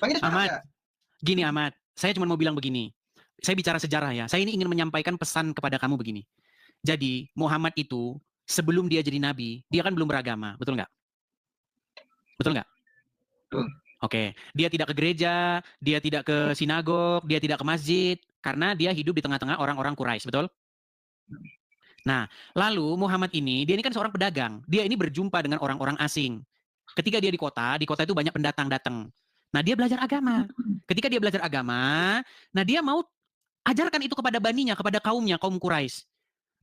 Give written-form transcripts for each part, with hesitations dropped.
Bang Idris paham Ahmad, nggak? gini Ahmad, saya cuma mau bilang begini. Saya bicara sejarah ya. Saya ini ingin menyampaikan pesan kepada kamu begini. Jadi Muhammad itu sebelum dia jadi nabi, dia kan belum beragama, betul nggak? Betul nggak? Tuh. Oke, dia tidak ke gereja, dia tidak ke sinagog, dia tidak ke masjid, karena dia hidup di tengah-tengah orang-orang Quraisy, betul? Nah, lalu Muhammad ini, dia ini kan seorang pedagang. Dia ini berjumpa dengan orang-orang asing. Ketika dia di kota itu banyak pendatang datang. Nah, dia belajar agama. Ketika dia belajar agama, nah dia mau ajarkan itu kepada baninya, kepada kaumnya, kaum Quraisy.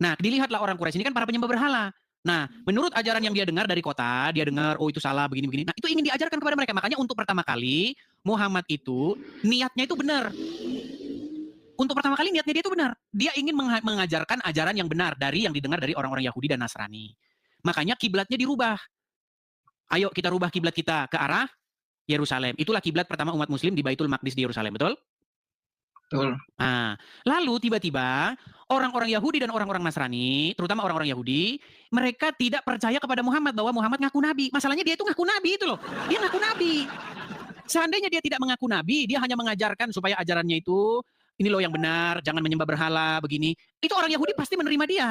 Nah, dilihatlah orang Quraisy ini kan para penyembah berhala. Nah, menurut ajaran yang dia dengar dari kota, dia dengar, oh itu salah, begini-begini. Nah, itu ingin diajarkan kepada mereka. Makanya untuk pertama kali, Muhammad itu, niatnya itu benar. Untuk pertama kali niatnya dia itu benar. Dia ingin mengajarkan ajaran yang benar dari yang didengar dari orang-orang Yahudi dan Nasrani. Makanya kiblatnya dirubah. Ayo kita rubah kiblat kita ke arah Yerusalem. Itulah kiblat pertama umat muslim di Baitul Maqdis di Yerusalem, betul? Betul. Nah, lalu tiba-tiba orang-orang Yahudi dan orang-orang Nasrani, terutama orang-orang Yahudi, mereka tidak percaya kepada Muhammad bahwa Muhammad ngaku nabi. Masalahnya dia itu ngaku nabi itu loh. Dia ngaku nabi. Seandainya dia tidak mengaku nabi, dia hanya mengajarkan supaya ajarannya itu ini loh yang benar, jangan menyembah berhala begini. Itu orang Yahudi pasti menerima dia.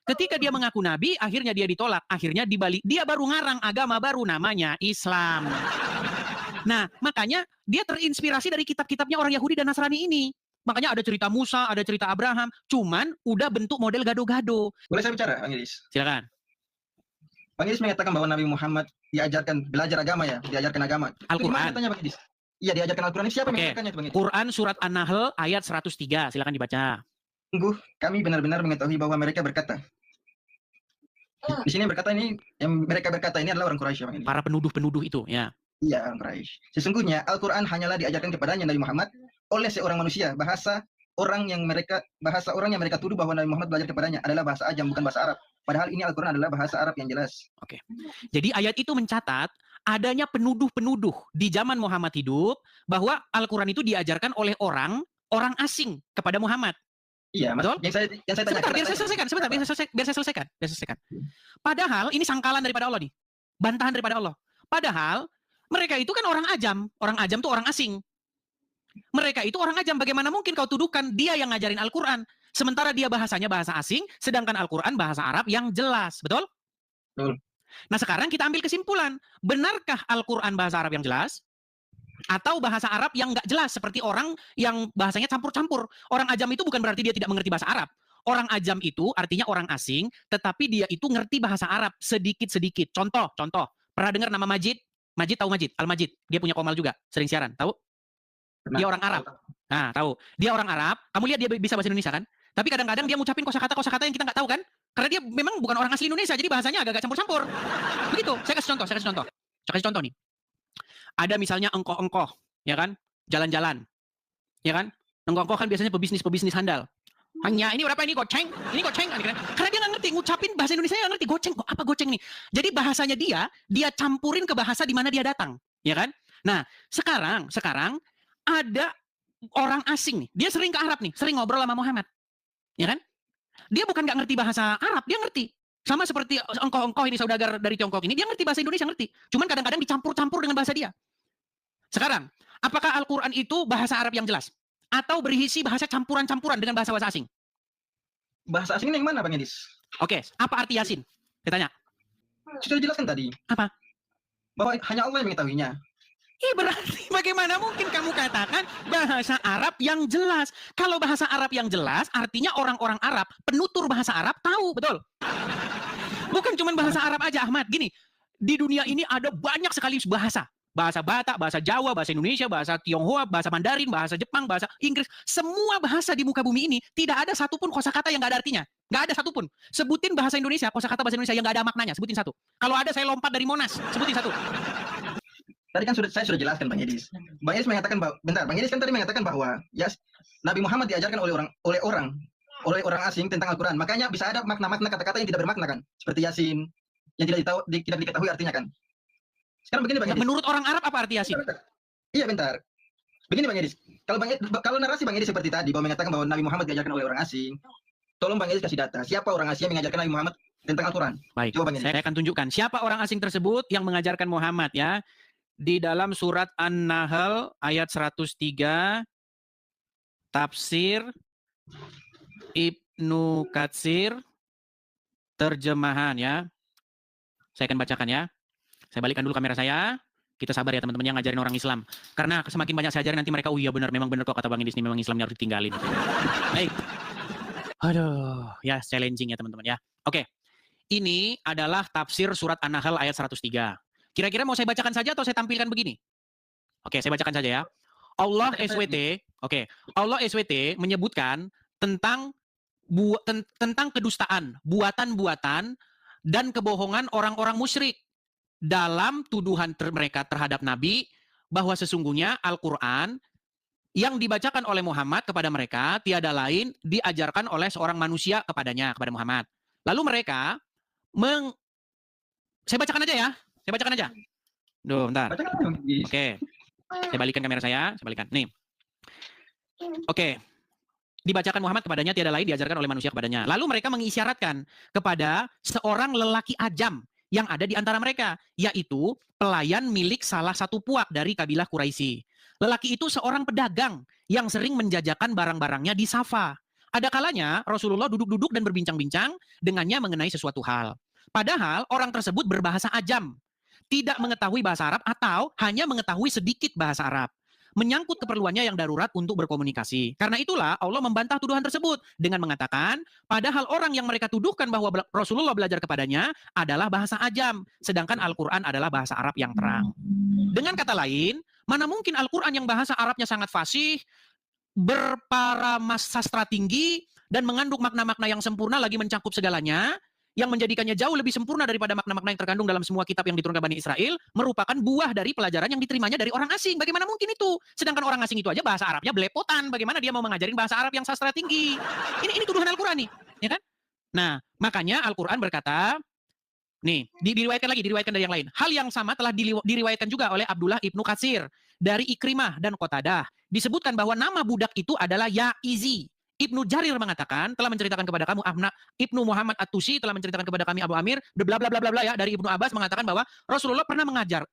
Ketika dia mengaku nabi, akhirnya dia ditolak. Akhirnya dibalik, dia baru ngarang agama baru namanya Islam. Nah, makanya dia terinspirasi dari kitab-kitabnya orang Yahudi dan Nasrani ini. Makanya ada cerita Musa, ada cerita Abraham, cuman udah bentuk model gado-gado. Boleh saya bicara, Bang Idris? Silakan. Bang Idris mengatakan bahwa Nabi Muhammad diajarkan belajar agama ya, diajarkan agama. Al-Quran. Katanya Bang Idris? Iya, diajarkan Al-Quran. Siapa yang mengajarkannya itu, Bang Idris? Quran surat An-Nahl ayat 103. Silakan dibaca. Sungguh kami benar-benar mengetahui bahwa mereka berkata. Di sini berkata ini, yang mereka berkata ini adalah orang Quraisy, Bang Idris. Para penuduh-penuduh itu, ya. Iya, orang Quraisy. Sesungguhnya Al-Quran hanyalah diajarkan kepadanya Nabi Muhammad oleh seorang manusia. Bahasa orang yang mereka tuduh bahwa Nabi Muhammad belajar kepadanya adalah bahasa Ajam, bukan bahasa Arab. Padahal ini Al-Quran adalah bahasa Arab yang jelas. Oke. Jadi ayat itu mencatat adanya penuduh-penuduh di zaman Muhammad hidup bahwa Al-Quran itu diajarkan oleh orang asing kepada Muhammad. Iya, Mas. Betul? Yang saya tanya. Sebentar, biar saya selesaikan. Padahal ini sangkalan daripada Allah nih. Bantahan daripada Allah. Padahal mereka itu kan orang Ajam. Orang Ajam tuh orang asing. Mereka itu orang Ajam. Bagaimana mungkin kau tuduhkan dia yang ngajarin Al-Quran? Sementara dia bahasanya bahasa asing, sedangkan Al-Quran bahasa Arab yang jelas. Betul? Betul. Nah sekarang kita ambil kesimpulan. Benarkah Al-Quran bahasa Arab yang jelas? Atau bahasa Arab yang nggak jelas? Seperti orang yang bahasanya campur-campur. Orang Ajam itu bukan berarti dia tidak mengerti bahasa Arab. Orang Ajam itu artinya orang asing, tetapi dia itu ngerti bahasa Arab sedikit-sedikit. Contoh. Pernah dengar nama Majid? Majid tahu Majid? Al-Majid. Dia punya komal juga, sering siaran. Tahu? Dia orang Arab. Nah, tahu. Dia orang Arab. Kamu lihat dia bisa bahasa Indonesia kan? Tapi kadang-kadang dia ngucapin kosakata yang kita nggak tahu kan? Karena dia memang bukan orang asli Indonesia, jadi bahasanya agak-agak campur-campur. Begitu. Saya kasih contoh nih. Ada misalnya engkoh-engkoh, ya kan? Jalan-jalan. Ya kan? Engkoh-engkoh kan biasanya pebisnis handal. Hanya ini berapa ini goceng? Ini goceng. Karena dia nggak ngerti ngucapin bahasa Indonesia, nggak ngerti goceng. Apa goceng nih? Jadi bahasanya dia campurin ke bahasa di mana dia datang, ya kan? Nah, sekarang ada orang asing nih. Dia sering ke Arab nih, sering ngobrol sama Muhammad. Ya kan? Dia bukan nggak ngerti bahasa Arab, dia ngerti. Sama seperti engkoh-engkoh ini saudagar dari Tiongkok ini, dia ngerti bahasa Indonesia, ngerti. Cuman kadang-kadang dicampur-campur dengan bahasa dia. Sekarang, apakah Al-Quran itu bahasa Arab yang jelas? Atau berisi bahasa campuran-campuran dengan bahasa-bahasa asing? Bahasa asing ini yang mana, Bang Edis? Oke, apa arti Yasin? Saya tanya. Sudah dijelaskan tadi. Apa? Bahwa hanya Allah yang mengetahuinya. Berarti bagaimana mungkin kamu katakan bahasa Arab yang jelas? Kalau bahasa Arab yang jelas, artinya orang-orang Arab, penutur bahasa Arab tahu, betul? Bukan cuma bahasa Arab aja, Ahmad. Gini, di dunia ini ada banyak sekali bahasa. Bahasa Batak, bahasa Jawa, bahasa Indonesia, bahasa Tionghoa, bahasa Mandarin, bahasa Jepang, bahasa Inggris. Semua bahasa di muka bumi ini tidak ada satupun kosakata yang nggak ada artinya. Nggak ada satupun. Sebutin bahasa Indonesia, kosakata bahasa Indonesia yang nggak ada maknanya. Sebutin satu. Kalau ada saya lompat dari Monas. Sebutin satu. Tadi kan saya sudah jelaskan, Bang Edis. Bang Edis mengatakan bahwa, Bang Edis kan tadi mengatakan bahwa ya Nabi Muhammad diajarkan oleh orang asing tentang Al-Quran. Makanya bisa ada makna-makna kata-kata yang tidak bermakna kan, seperti Yasin yang tidak diketahui artinya kan. Sekarang begini, Bang Edis. Menurut orang Arab apa arti Yasin? Iya, bentar. Begini, Bang Edis. Kalau narasi Bang Edis seperti tadi bahwa mengatakan bahwa Nabi Muhammad diajarkan oleh orang asing, tolong Bang Edis kasih data. Siapa orang asing yang mengajarkan Nabi Muhammad tentang Al-Quran? Baik, saya akan tunjukkan siapa orang asing tersebut yang mengajarkan Muhammad ya. di dalam surat An-Nahl ayat 103 tafsir Ibnu Katsir terjemahan ya. Saya akan bacakan ya. Saya balikkan dulu kamera saya. Kita sabar ya teman-teman yang ngajarin orang Islam. Karena semakin banyak saya ajarin nanti mereka, oh iya benar, memang benar kok kata Bang Idis ini, memang Islamnya harus ditinggalin. Baik. Aduh, ya challenging ya teman-teman ya. Oke. Ini adalah tafsir surat An-Nahl ayat 103. Kira-kira mau saya bacakan saja atau saya tampilkan begini? Oke, saya bacakan saja ya. Allah SWT, oke. Allah SWT menyebutkan tentang tentang kedustaan, buatan-buatan dan kebohongan orang-orang musyrik dalam tuduhan mereka terhadap Nabi, bahwa sesungguhnya Al-Quran yang dibacakan oleh Muhammad kepada mereka tiada lain diajarkan oleh seorang manusia kepadanya, kepada Muhammad. Lalu mereka saya bacakan aja ya. Saya bacakan aja. Duh, bentar. Oke. Saya balikan kamera saya balikan. Nih. Oke. Dibacakan Muhammad kepadanya tiada lain diajarkan oleh manusia kepadanya. Lalu mereka mengisyaratkan kepada seorang lelaki ajam yang ada di antara mereka, yaitu pelayan milik salah satu puak dari kabilah Quraisy. Lelaki itu seorang pedagang yang sering menjajakan barang-barangnya di Safa. Ada kalanya Rasulullah duduk-duduk dan berbincang-bincang dengannya mengenai sesuatu hal. Padahal orang tersebut berbahasa ajam, tidak mengetahui bahasa Arab atau hanya mengetahui sedikit bahasa Arab, menyangkut keperluannya yang darurat untuk berkomunikasi. Karena itulah Allah membantah tuduhan tersebut dengan mengatakan, padahal orang yang mereka tuduhkan bahwa Rasulullah belajar kepadanya adalah bahasa ajam, sedangkan Al-Quran adalah bahasa Arab yang terang. Dengan kata lain, mana mungkin Al-Quran yang bahasa Arabnya sangat fasih, berparamas sastra tinggi, dan mengandung makna-makna yang sempurna lagi mencakup segalanya, yang menjadikannya jauh lebih sempurna daripada makna-makna yang terkandung dalam semua kitab yang diturunkan Bani Israel, merupakan buah dari pelajaran yang diterimanya dari orang asing. Bagaimana mungkin itu? Sedangkan orang asing itu aja bahasa Arabnya belepotan. Bagaimana dia mau mengajarin bahasa Arab yang sastra tinggi? Ini tuduhan Al-Quran nih, ya kan? Nah, makanya Al-Quran berkata, nih, diriwayatkan dari yang lain. Hal yang sama telah diriwayatkan juga oleh Abdullah Ibnu Katsir dari Ikrimah dan Qatadah. Disebutkan bahwa nama budak itu adalah Yaizi. Ibnu Jarir mengatakan, telah menceritakan kepada kamu Ibnu Muhammad At-Tusi telah menceritakan kepada kami Abu Amir, bla bla bla bla ya, dari Ibnu Abbas mengatakan bahwa Rasulullah pernah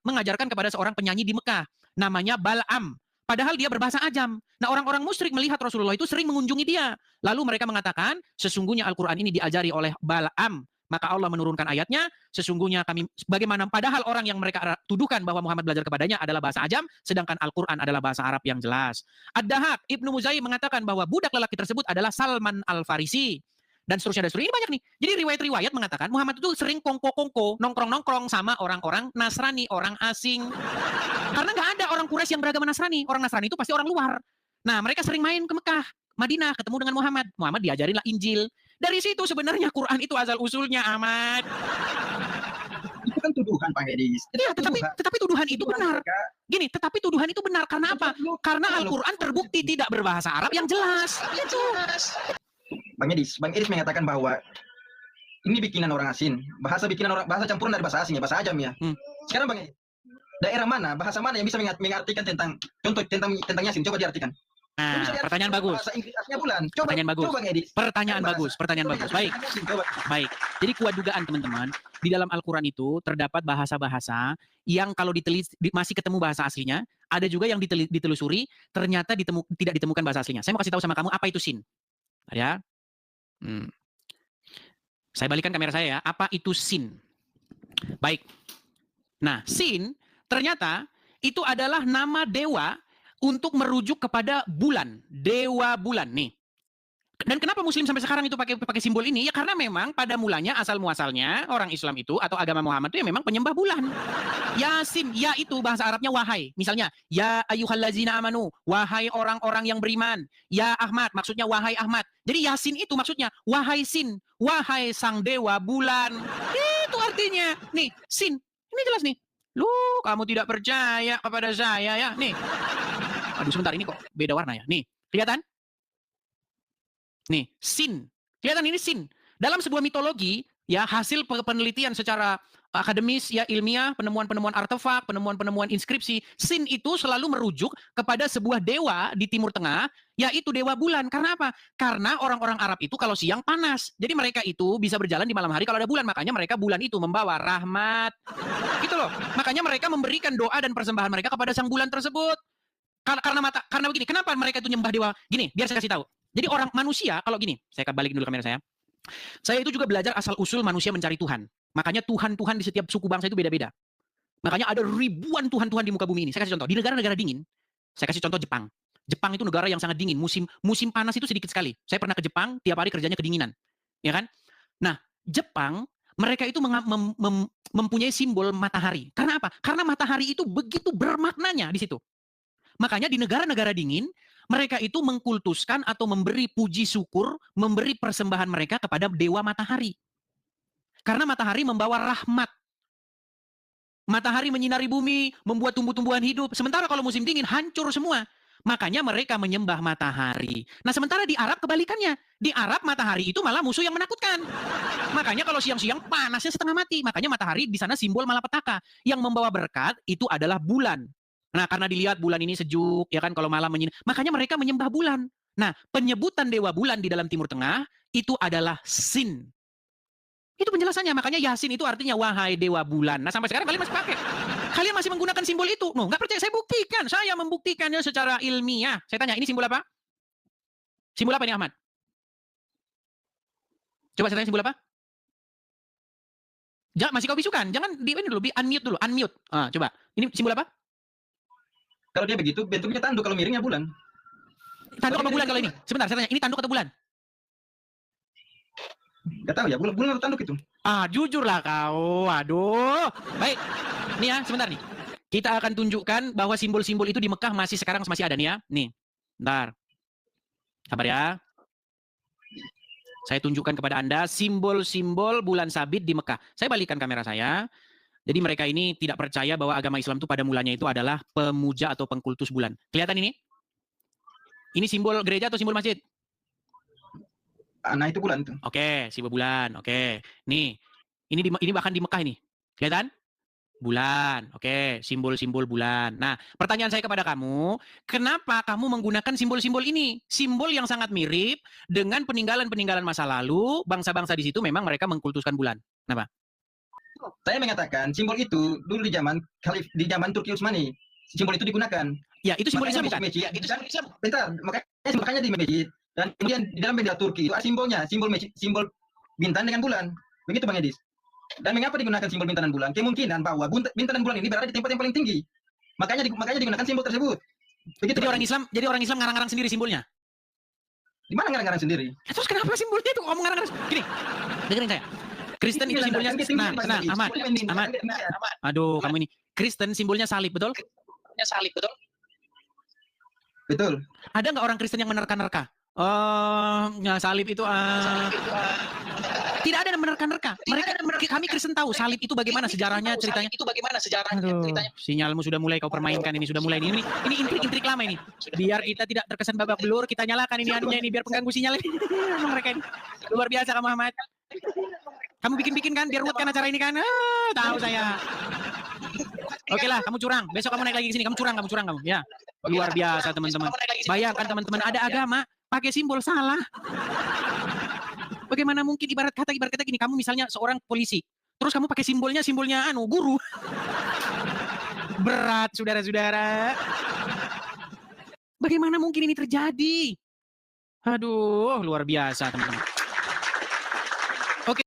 mengajarkan kepada seorang penyanyi di Mekah namanya Bal'am. Padahal dia berbahasa ajam. Nah, orang-orang musyrik melihat Rasulullah itu sering mengunjungi dia. Lalu mereka mengatakan, sesungguhnya Al-Quran ini diajari oleh Bal'am. Maka Allah menurunkan ayatnya, sesungguhnya kami, bagaimana padahal orang yang mereka tuduhkan bahwa Muhammad belajar kepadanya adalah bahasa ajam, sedangkan Al-Quran adalah bahasa Arab yang jelas. Ad-Dahak, Ibnu Muzai mengatakan bahwa budak lelaki tersebut adalah Salman Al-Farisi. Dan seterusnya. Ini banyak nih. Jadi riwayat-riwayat mengatakan Muhammad itu sering kongko-kongko, nongkrong-nongkrong sama orang-orang Nasrani, orang asing. Karena nggak ada orang Quraisy yang beragama Nasrani. Orang Nasrani itu pasti orang luar. Nah, mereka sering main ke Mekah, Madinah, ketemu dengan Muhammad. Muhammad diajarinlah Injil. Dari situ sebenarnya Quran itu asal usulnya, Ahmad. Itu kan tuduhan, Pak Edis. Iya, tetapi tuduhan itu benar. Gini, tetapi tuduhan itu benar karena apa? Karena Al-Quran terbukti tidak berbahasa Arab yang jelas. Itu. Bang Edis mengatakan bahwa ini bikinan orang asing, bahasa campuran dari bahasa asing ya, bahasa ajam ya. Sekarang Bang Edis, daerah mana, bahasa mana yang bisa mengartikan tentang Yasin? Coba diartikan. Nah, pertanyaan bagus. Pertanyaan bagus. Baik. Jadi kuat dugaan teman-teman, di dalam Al-Quran itu terdapat bahasa-bahasa yang kalau masih ketemu bahasa aslinya, ada juga yang ditelusuri ternyata tidak ditemukan bahasa aslinya. Saya mau kasih tahu sama kamu apa itu sin. Ya. Saya balikan kamera saya ya. Apa itu sin? Baik. Nah, sin ternyata itu adalah nama dewa untuk merujuk kepada bulan, dewa bulan nih. Dan kenapa Muslim sampai sekarang itu pakai simbol ini? Ya karena memang pada mulanya asal muasalnya orang Islam itu atau agama Muhammad itu ya memang penyembah bulan. Yasin, ya itu bahasa Arabnya wahai. Misalnya, ya ayyuhallazina amanu, wahai orang-orang yang beriman. Ya Ahmad, maksudnya wahai Ahmad. Jadi Yasin itu maksudnya wahai sin, wahai sang dewa bulan. Itu artinya. Nih, sin. Ini jelas nih. Lu kamu tidak percaya kepada saya ya. Nih. Aduh sebentar, ini kok beda warna ya. Nih, kelihatan? Nih, sin. Kelihatan ini sin. Dalam sebuah mitologi, ya hasil penelitian secara akademis, ya ilmiah, penemuan-penemuan artefak, penemuan-penemuan inskripsi, Sin itu selalu merujuk kepada sebuah dewa di Timur Tengah, yaitu dewa bulan. Karena apa? Karena orang-orang Arab itu kalau siang panas. Jadi mereka itu bisa berjalan di malam hari kalau ada bulan. Makanya mereka bulan itu membawa rahmat. Gitu loh. Makanya mereka memberikan doa dan persembahan mereka kepada sang bulan tersebut. Karena begini, kenapa mereka itu nyembah dewa? Gini, biar saya kasih tahu. Jadi orang manusia, kalau gini, saya balikin dulu kamera saya. Saya itu juga belajar asal-usul manusia mencari Tuhan. Makanya Tuhan-Tuhan di setiap suku bangsa itu beda-beda. Makanya ada ribuan Tuhan-Tuhan di muka bumi ini. Saya kasih contoh. Di negara-negara dingin, saya kasih contoh Jepang. Jepang itu negara yang sangat dingin. Musim panas itu sedikit sekali. Saya pernah ke Jepang, tiap hari kerjanya kedinginan. Ya kan? Nah, Jepang, mereka itu mempunyai simbol matahari. Karena apa? Karena matahari itu begitu bermaknanya di situ. Makanya di negara-negara dingin, mereka itu mengkultuskan atau memberi puji syukur, memberi persembahan mereka kepada dewa matahari. Karena matahari membawa rahmat. Matahari menyinari bumi, membuat tumbuh-tumbuhan hidup. Sementara kalau musim dingin, hancur semua. Makanya mereka menyembah matahari. Nah, sementara di Arab kebalikannya. Di Arab matahari itu malah musuh yang menakutkan. Makanya kalau siang-siang panasnya setengah mati. Makanya matahari di sana simbol malapetaka. Yang membawa berkat itu adalah bulan. Nah, karena dilihat bulan ini sejuk, ya kan, kalau malam makanya mereka menyembah bulan. Nah, penyebutan dewa bulan di dalam Timur Tengah itu adalah Sin. Itu penjelasannya. Makanya Yasin itu artinya wahai dewa bulan. Nah, sampai sekarang kalian masih pakai. Kalian masih menggunakan simbol itu. No, nggak percaya, saya buktikan. Saya membuktikannya secara ilmiah. Saya tanya, ini simbol apa? Simbol apa ini, Ahmad? Coba saya tanya, simbol apa? Masih kau bisukan. Jangan di ini dulu, unmute dulu, unmute. Coba. Ini simbol apa? Kalau dia begitu, bentuknya tanduk, kalau miringnya bulan. Tanduk apa bulan kalau ini? Sebentar, saya tanya, ini tanduk atau bulan? Gak tahu ya, bulan atau tanduk itu. Jujurlah kau. Aduh. Baik. Nih ya, sebentar nih. Kita akan tunjukkan bahwa simbol-simbol itu di Mekah sekarang masih ada nih ya. Nih. Bentar. Sabar ya. Saya tunjukkan kepada Anda simbol-simbol bulan sabit di Mekah. Saya balikkan kamera saya. Jadi mereka ini tidak percaya bahwa agama Islam itu pada mulanya itu adalah pemuja atau pengkultus bulan. Kelihatan ini? Ini simbol gereja atau simbol masjid? Nah, itu bulan itu. Oke, simbol bulan. Oke. Nih. Ini bahkan di Mekah ini. Kelihatan? Bulan. Oke, simbol-simbol bulan. Nah, pertanyaan saya kepada kamu, kenapa kamu menggunakan simbol-simbol ini? Simbol yang sangat mirip dengan peninggalan-peninggalan masa lalu, bangsa-bangsa di situ memang mereka mengkultuskan bulan. Kenapa? Saya mengatakan simbol itu dulu di zaman Turki Utsmani, simbol itu digunakan. Ya, itu simbol Islam bukan? Ya, itu simbol Islam. Bentar, makanya di masjid dan kemudian di dalam bendera Turki itu simbolnya, simbol bintang dengan bulan. Begitu Bang Edis. Dan mengapa digunakan simbol bintang dan bulan? Kemungkinan bahwa bintang dan bulan ini berada di tempat yang paling tinggi. Makanya digunakan simbol tersebut. Begitu. Jadi orang Islam ngarang-ngarang sendiri simbolnya. Di mana ngarang-ngarang sendiri? Ya, terus kenapa simbolnya itu kamu ngarang-ngarang? Gini, dengerin saya. Kristen itu simbolnya, nah, Ahmad. Aduh, kamu ini. Kristen simbolnya salib, betul? Salib, betul? Betul. Ada nggak orang Kristen yang menerka-nerka? Ya, salib itu tidak ada yang menerka-nerka. Kami Kristen tahu salib itu bagaimana sejarahnya, ceritanya. Aduh, sinyalmu sudah mulai kau permainkan ini, sudah mulai ini intrik-intrik lama ini. Biar kita tidak terkesan babak belur, kita nyalakan ini anunya ini biar pengganggu sinyal ini. Mereka ini luar biasa kamu Ahmad. Kamu bikin kan biar ruwet kan acara ini kan? Tahu saya. Oke lah, kamu curang. Besok kamu naik lagi ke sini, kamu curang kamu. Ya. Luar biasa teman-teman. Bayangkan teman-teman ada agama pakai simbol salah. Bagaimana mungkin ibarat kata gini, kamu misalnya seorang polisi, terus kamu pakai simbolnya guru. Berat, saudara-saudara. Bagaimana mungkin ini terjadi? Aduh, luar biasa teman-teman.